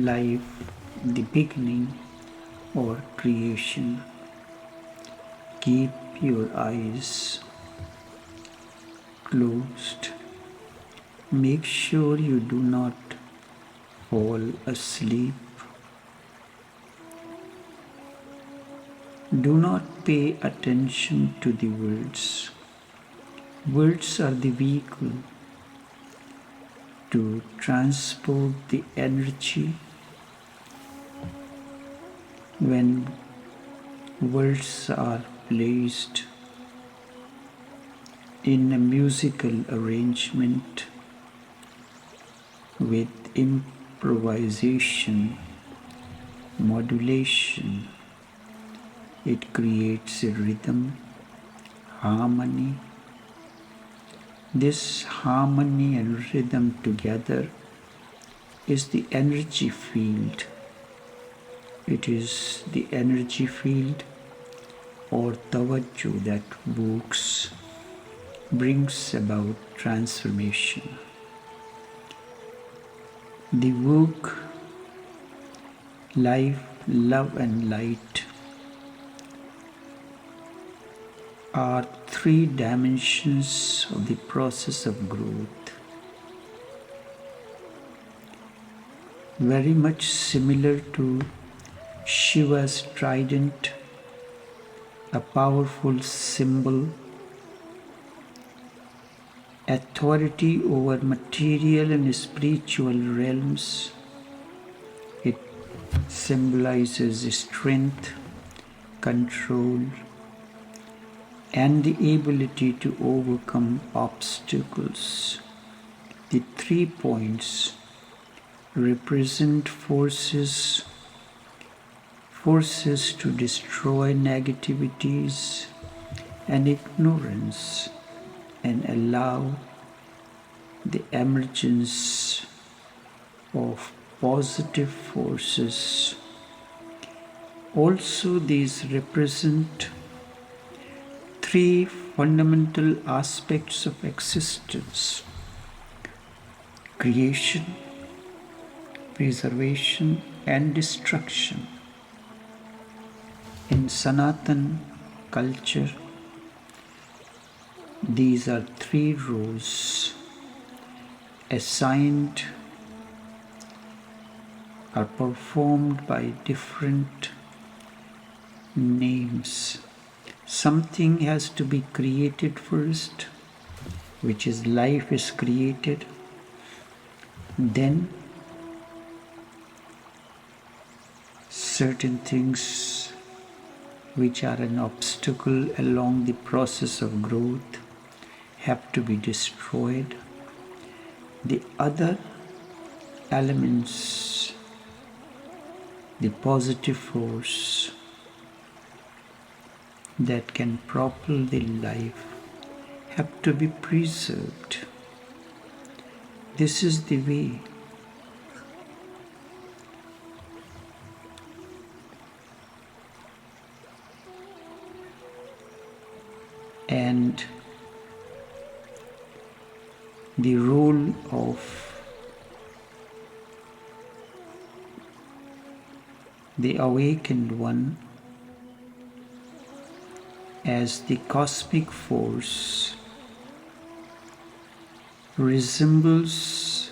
life, the beginning or creation. Keep your eyes closed. Make sure you do not fall asleep. Do not pay attention to the words. Words are the vehicle to transport the energy. When words are placed in a musical arrangement with improvisation, modulation, it creates a rhythm, harmony. This harmony and rhythm together is the energy field. It is the energy field or tawajjuh that brings about transformation. The work, life, love and light are three dimensions of the process of growth. Very much similar to Shiva's trident, a powerful symbol, authority over material and spiritual realms. It symbolizes strength, control, and the ability to overcome obstacles. The 3 points represent forces to destroy negativities and ignorance and allow the emergence of positive forces. Also, these represent 3 fundamental aspects of existence: creation, preservation, and destruction. In Sanatan culture, these are 3 roles assigned or performed by different names. Something has to be created first, which is life is created. Then certain things which are an obstacle along the process of growth have to be destroyed. The other elements, the positive force that can propel the life, have to be preserved. This is the way. And the role of the awakened one as the cosmic force resembles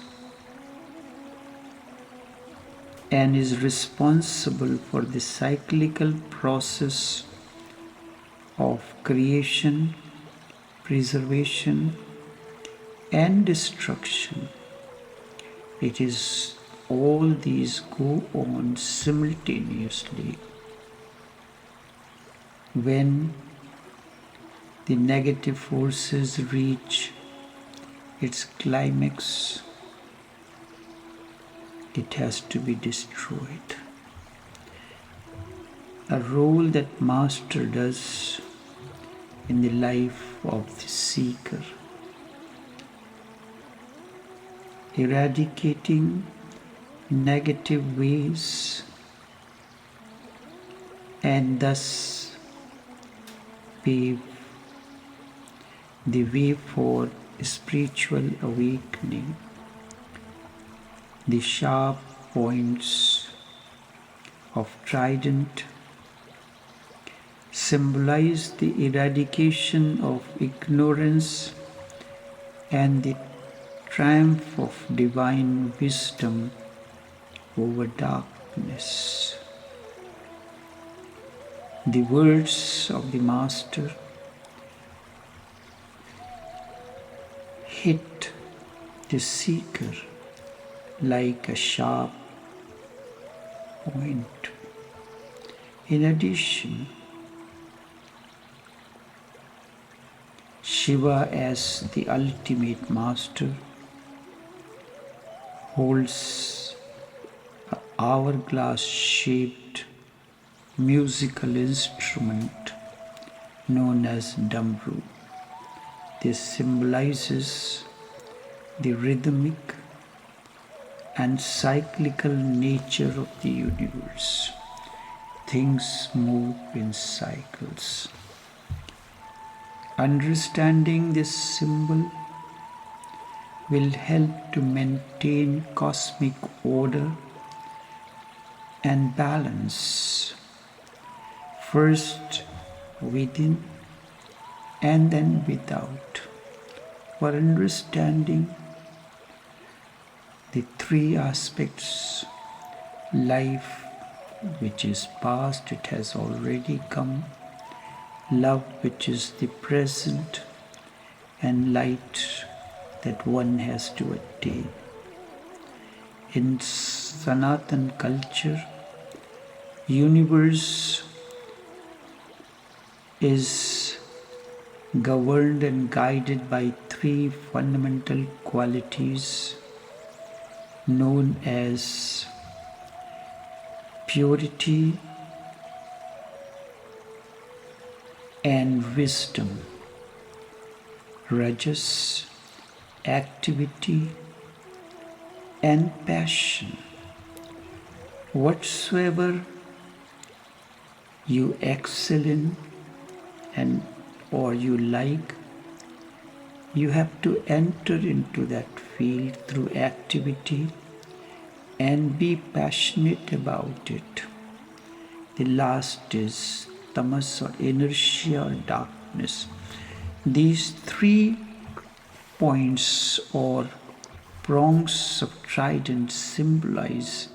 and is responsible for the cyclical process of creation, preservation, and destruction. It is all these go on simultaneously. When the negative forces reach its climax, it has to be destroyed. A role that Master does in the life of the seeker, eradicating negative ways and thus pave the way for spiritual awakening. The sharp points of trident symbolize the eradication of ignorance and the triumph of divine wisdom over darkness. The words of the Master hit the seeker like a sharp point. In addition, Shiva, as the ultimate master, holds an hourglass-shaped musical instrument known as Damru. This symbolizes the rhythmic and cyclical nature of the universe. Things move in cycles. Understanding this symbol will help to maintain cosmic order and balance, first within and then without. For understanding the three aspects, life which is past, it has already come, love which is the present, and light that one has to attain. In Sanatan culture, universe is governed and guided by three fundamental qualities known as purity and wisdom, rajas, activity, and passion. Whatsoever you excel in and or you like, you have to enter into that field through activity and be passionate about it. The last is tamas or inertia or darkness. These 3 points or prongs of trident symbolize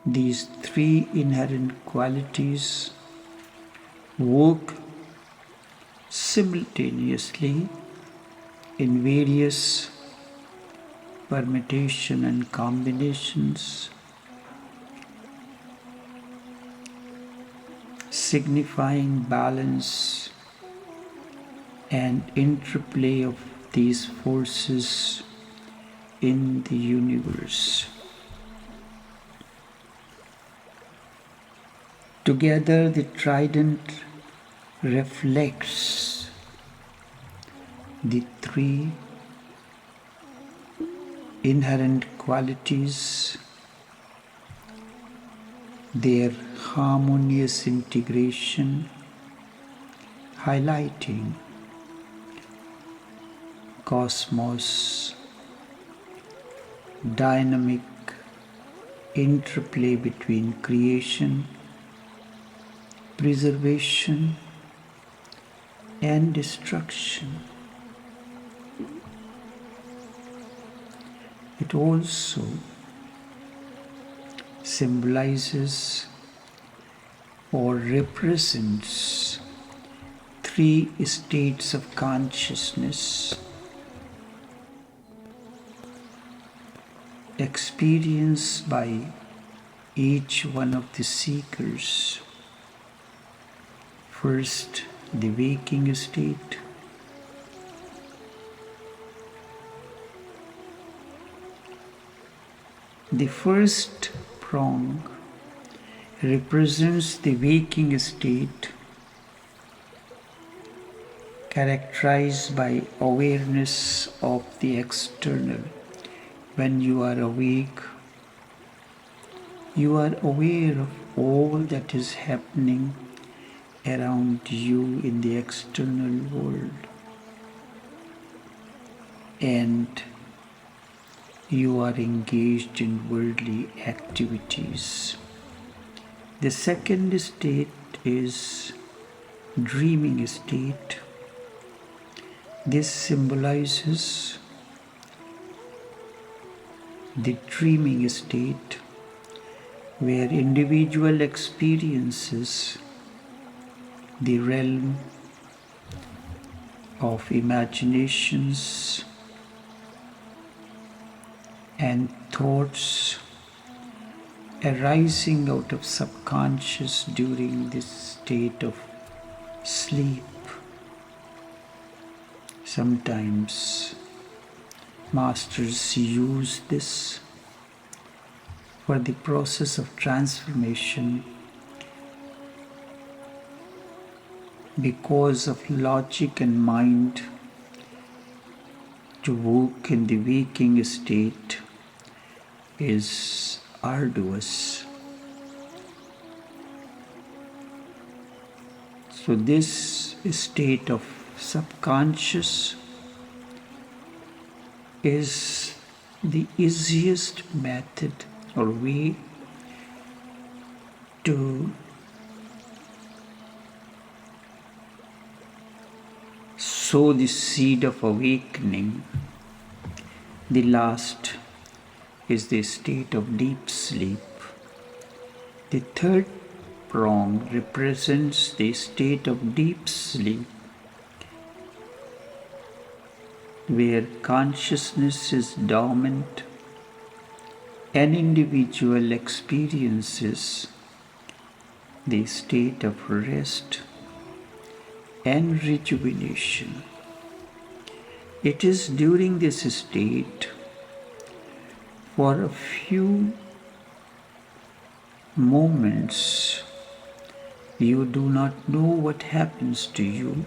these 3 inherent qualities work simultaneously in various permutation and combinations, signifying balance and interplay of these forces in the universe. Together, the trident reflects the 3 inherent qualities, their harmonious integration, highlighting cosmos, dynamic interplay between creation, preservation, and destruction. It also symbolizes or represents 3 states of consciousness experienced by each one of the seekers. First, the waking state, the first prong represents the waking state characterized by awareness of the external. When you are awake, you are aware of all that is happening around you in the external world, and you are engaged in worldly activities. The second state is dreaming state. This symbolizes the dreaming state where individual experiences the realm of imaginations and thoughts arising out of subconscious during this state of sleep. Sometimes masters use this for the process of transformation because of logic and mind. To work in the waking state is arduous. So this state of subconscious is the easiest method or way to sow the seed of awakening. The last is the state of deep sleep. The third prong represents the state of deep sleep, where consciousness is dormant. An individual experiences the state of rest and rejuvenation. It is during this state, for a few moments, you do not know what happens to you.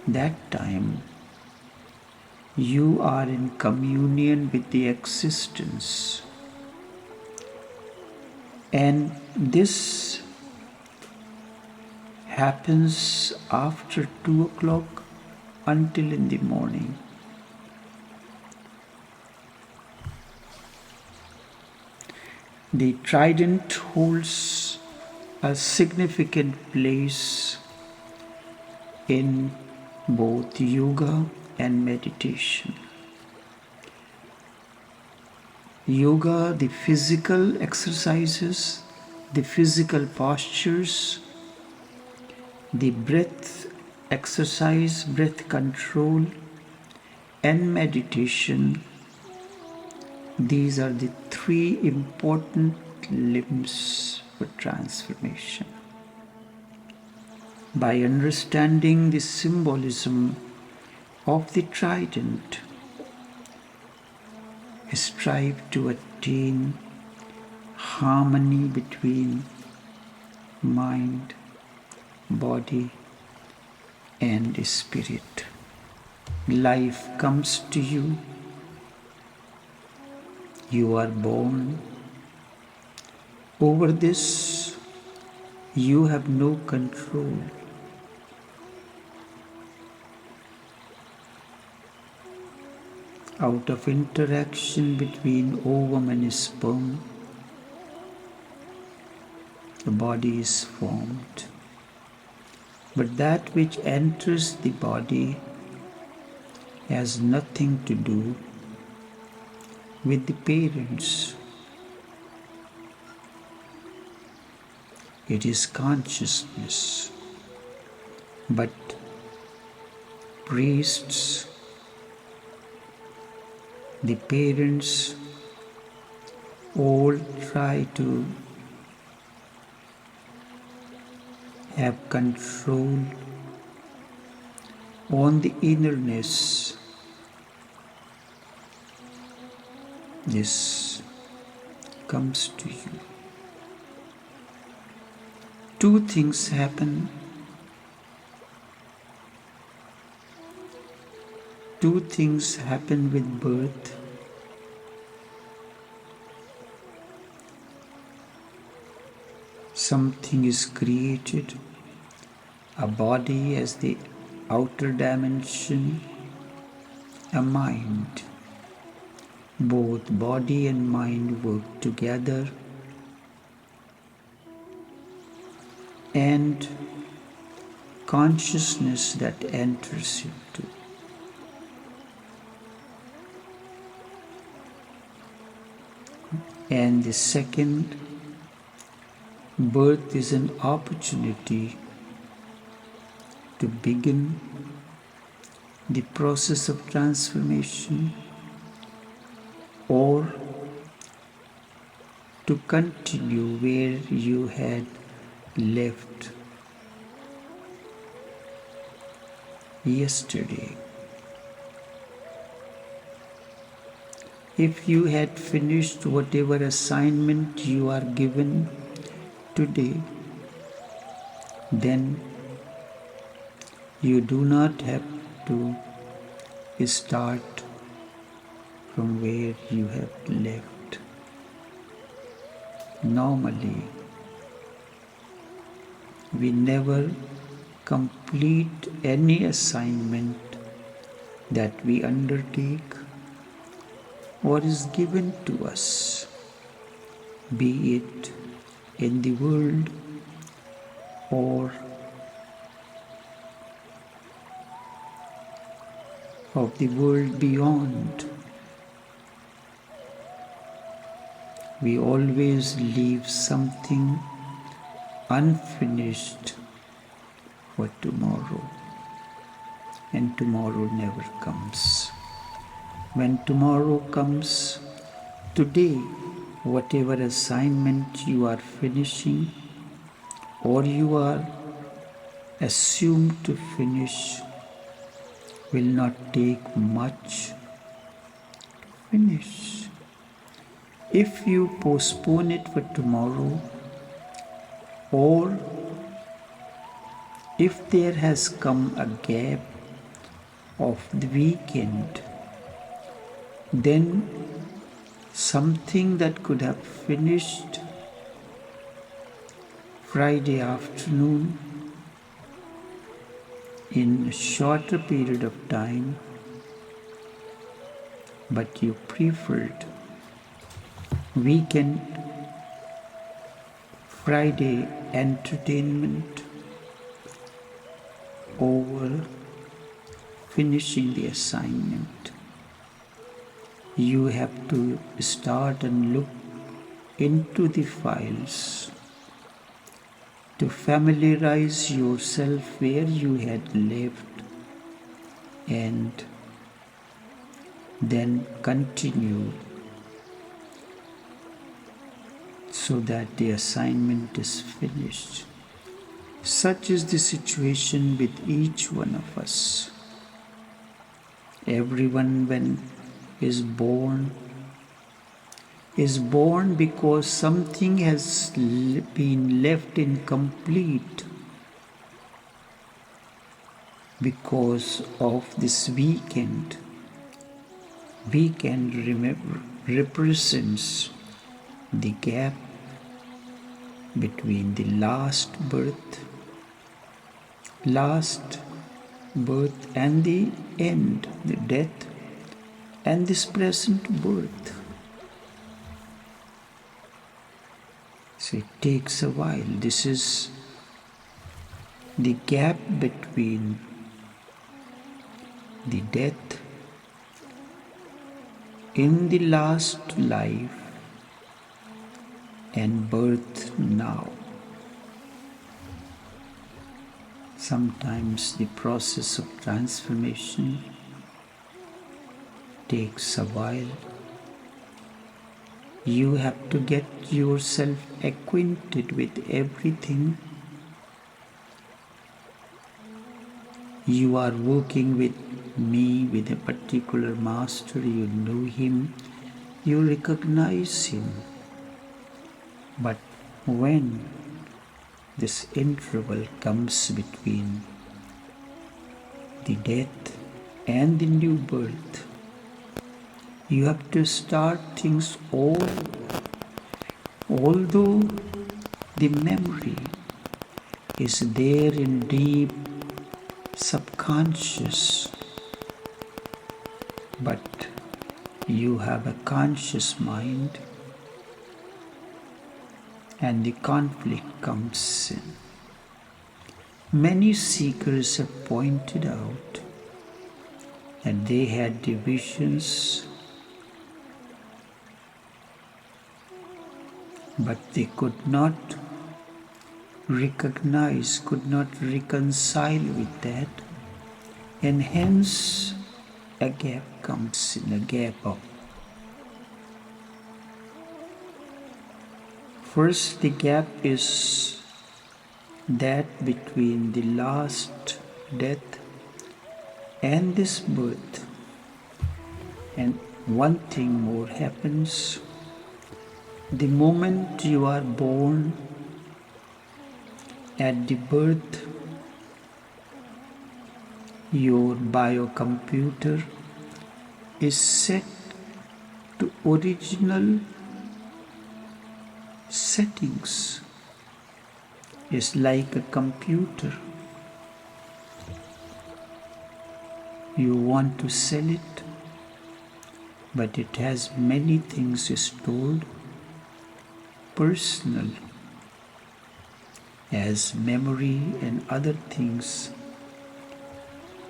That time, you are in communion with the existence. And this happens after 2 o'clock until in the morning. The trident holds a significant place in both yoga and meditation. Yoga, the physical exercises, the physical postures, the breath exercise, breath control, and meditation. These are the 3 important limbs for transformation. By understanding the symbolism of the trident, strive to attain harmony between mind, body, and spirit. Life comes to you. You are born. Over this, you have no control. Out of interaction between ovum and sperm, the body is formed. But that which enters the body has nothing to do with the parents. It is consciousness. But priests, the parents, all try to have control on the innerness. This comes to you. 2 things happen. 2 things happen with birth. Something is created, a body as the outer dimension, a mind both body and mind work together, and consciousness that enters into. And the second, birth is an opportunity to begin the process of transformation or to continue where you had left yesterday. If you had finished whatever assignment you are given today, then you do not have to start from where you have left. Normally, we never complete any assignment that we undertake or is given to us, be it in the world or of the world beyond. We always leave something unfinished for tomorrow, and tomorrow never comes. When tomorrow comes, today, whatever assignment you are finishing or you are assumed to finish will not take much to finish. If you postpone it for tomorrow, or if there has come a gap of the weekend, then something that could have finished Friday afternoon in a shorter period of time, but you preferred weekend Friday entertainment over finishing the assignment. You have to start and look into the files to familiarize yourself where you had left, and then continue so that the assignment is finished. Such is the situation with each one of us. Everyone, when is born because something has been left incomplete because of this weekend. Weekend represents the gap between the last birth and the end, the death, and this present birth. So it takes a while. This is the gap between the death in the last life and birth now. Sometimes the process of transformation takes a while. You have to get yourself acquainted with everything. You are working with me, with a particular master, you know him, you recognize him. But when this interval comes between the death and the new birth, you have to start things over. Although the memory is there in deep subconscious, but you have a conscious mind and the conflict comes in. Many seekers have pointed out that they had divisions, but they could not recognize, could not reconcile with that, and hence a gap comes in, a gap of. First, the gap is that between the last death and this birth. And one thing more happens. The moment you are born, at the birth, your biocomputer is set to original settings. It's like a computer. You want to sell it, but it has many things stored, personal, as memory and other things.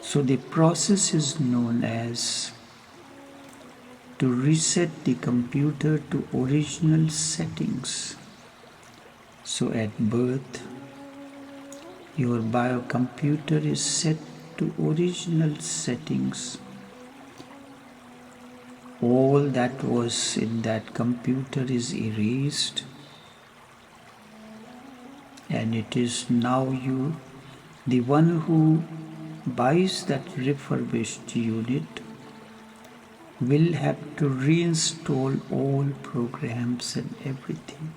So the process is known as to reset the computer to original settings. So at birth, your biocomputer is set to original settings. All that was in that computer is erased, and it is now you, the one who buys that refurbished unit, will have to reinstall all programs and everything.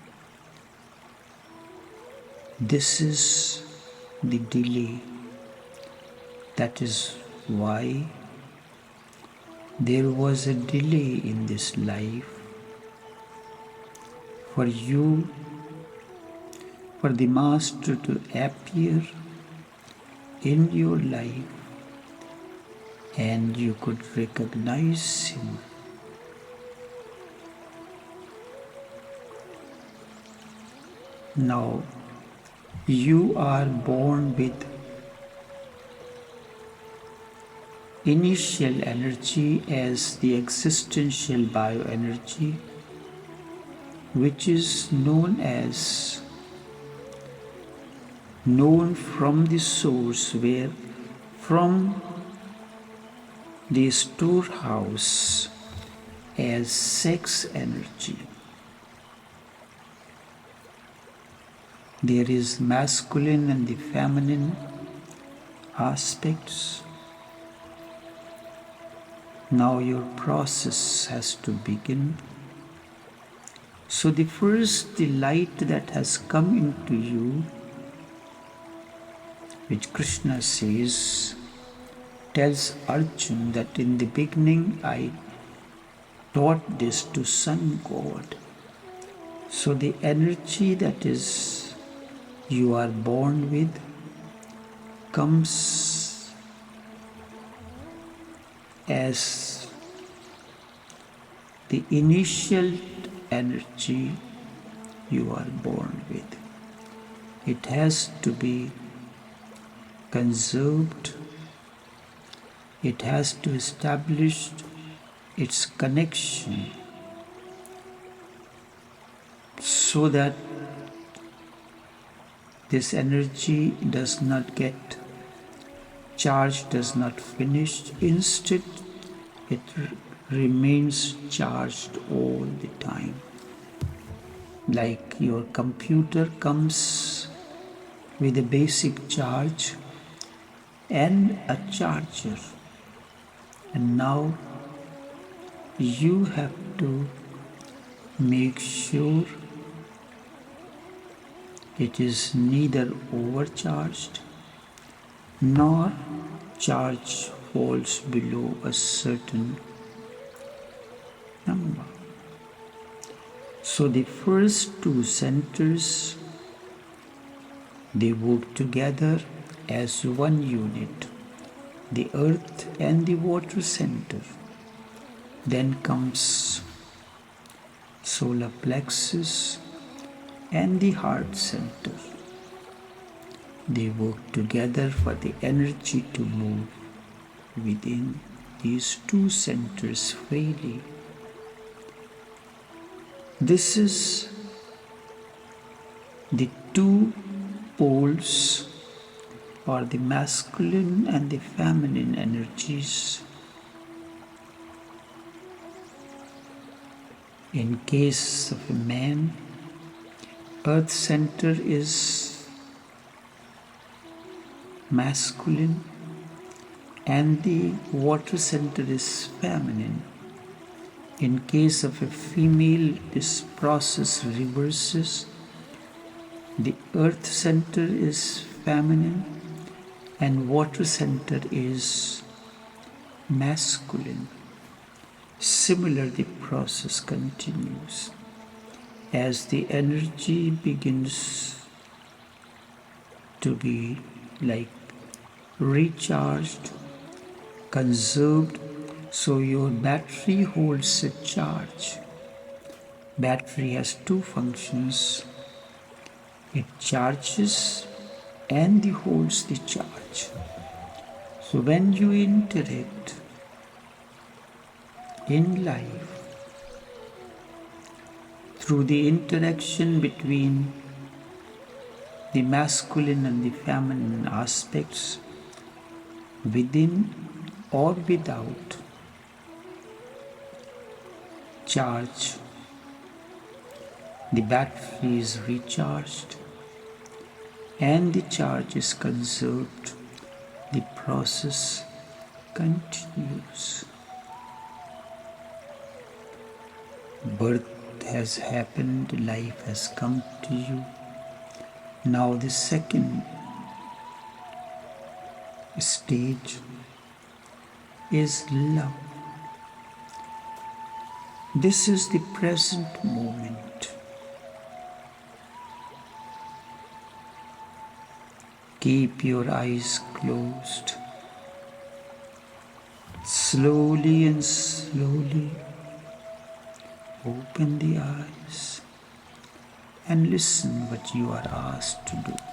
This is the delay. That is why there was a delay in this life for you, for the Master to appear in your life and you could recognize him. Now, you are born with initial energy as the existential bioenergy, which is known from the source, where from the storehouse as sex energy. There is masculine and the feminine aspects. Now your process has to begin. So the light that has come into you, which Krishna says, tells Arjuna that in the beginning I taught this to Sun God. So the energy that is you are born with comes as the initial energy you are born with. It has to be conserved. It has to establish its connection so that this energy does not get charged, does not finish. Instead, it remains charged all the time. Like your computer comes with a basic charge and a charger. And now you have to make sure it is neither overcharged nor charge falls below a certain number. So the first two centers, they work together as one unit, the earth and the water center. Then comes solar plexus and the heart center. They work together for the energy to move within these two centers freely. This is the two poles, or the masculine and the feminine energies. In case of a man, earth center is masculine and the water center is feminine. In case of a female, this process reverses. The earth center is feminine and water center is masculine. Similar, the process continues. As the energy begins to be like recharged, conserved, so your battery holds a charge. Battery has two functions. It charges and holds the charge. So when you interact in life, through the interaction between the masculine and the feminine aspects, within or without, charge, the battery is recharged and the charge is conserved, the process continues. Birth has happened, life has come to you. Now the second stage is love. This is the present moment. Keep your eyes closed. Slowly and slowly open the eyes and listen what you are asked to do.